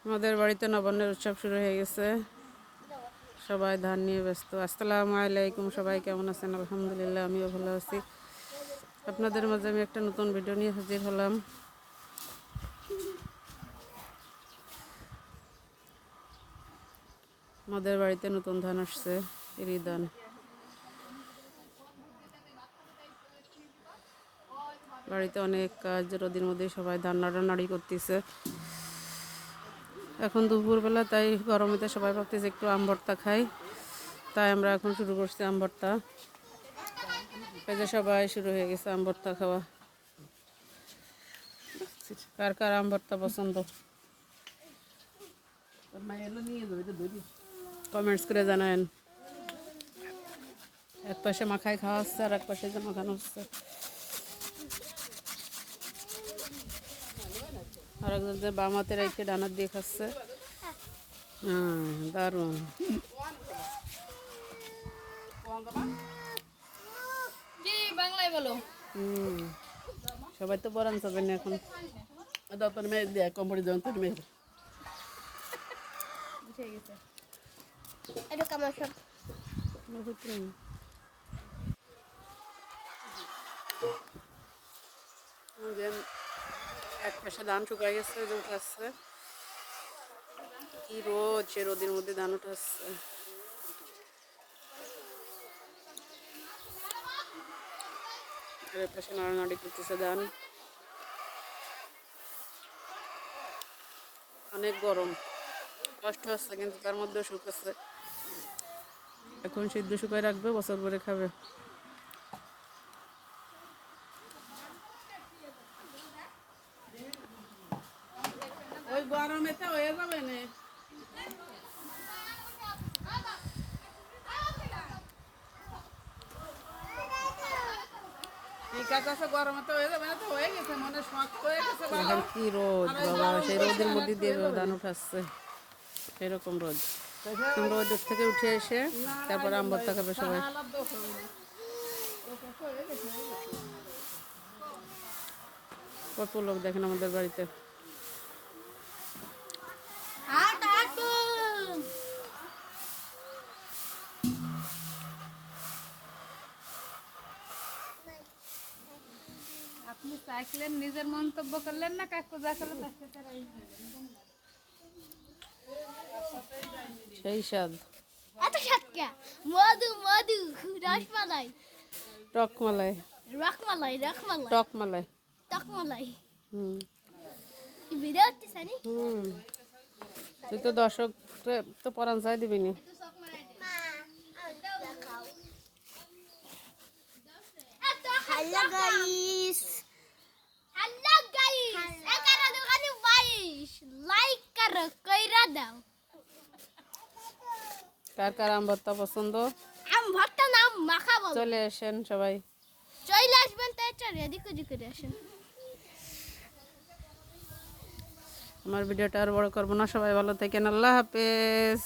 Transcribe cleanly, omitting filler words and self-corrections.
আমাদের বাড়িতে নবান্নের উৎসব শুরু হয়ে গেছে, সবাই ধান নিয়ে ব্যস্ত। আসসালামু আলাইকুম, সবাই কেমন আছেন? আলহামদুলিল্লাহ, আমিও ভালো আছি। আপনাদের মাঝে আমি একটা নতুন ভিডিও নিয়ে হাজির হলাম। আমাদের বাড়িতে নতুন ধান আসছে, এরি ধান। বাড়িতে অনেক কাজ, রোদের মধ্যে সবাই ধান নাড়ানাড়ি করতেছে। এখন দুপুরবেলা, তাই গরমেতে সবাই ভাবতেছে একটু আম ভর্তা খাই, তাই আমরা এখন শুরু করছি আম ভর্তা। এই যে সবাই শুরু হয়ে গেছে আম ভর্তা খাওয়া। কার কার আম ভর্তা পছন্দ কমেন্টস করে জানায়েন। এক পাশে মাখায় খাওয়া হচ্ছে আর এক পাশে যে মাখানো হচ্ছে। আর একজন যে বাম হাতে রেখে ডানার দিয়ে খাচ্ছে। হ্যাঁ, দারুণ। বাংলায় বলো। সবাই তো পরান যাবেন এখন। এটা কামার সব এক পাশে ধান শুকাই গেছে, যে উঠাচ্ছে। কি রোদ, সে রোদের মধ্যে ধান উঠাচ্ছে। আর এক পাশে নাড়ানাড়ি করতেছে ধান। অনেক গরম, কষ্ট হচ্ছে, কিন্তু তার মধ্যেও সুখ আছে। এখন সিদ্ধ শুকায় রাখবে, বছর ভরে খাবে। ওই গরমেতে হয়ে যাবে না। এখন কি রোদ বাবা, সেই রোদের মধ্যে দিয়ে ধান উঠাচ্ছে, সেরকম রোদ। রোদ থেকে উঠে এসে তারপর আম ভর্তা খাবে সবাই। কত লোক দেখেন আমাদের বাড়িতে। আপনি চাইলেন, নিজের মন্তব্য করলেন না, কাকু যা করলো তাকে সেই স্বাদ। এত সাতকা মধু মধু রসমালাই টক মালাই, রসমালাই রসমালাই টক মালাই। টকমালাই হুম ভিডিও হচ্ছে নি। তুই তো দর্শক তো পরান চাই দিবি নি। Hello guys, hello guys, 11 22 like করো, কইরা দাও। কার কার আম ভর্তা পছন্দ আম ভর্তা নাম মাখাবো, চলে আসেন সবাই। চলে আসবেন, তাই রেডি করে আসেন। আমার ভিডিওটা আর বড় করবো না, সবাই ভালো থাকেন, আল্লাহ হাফেজ।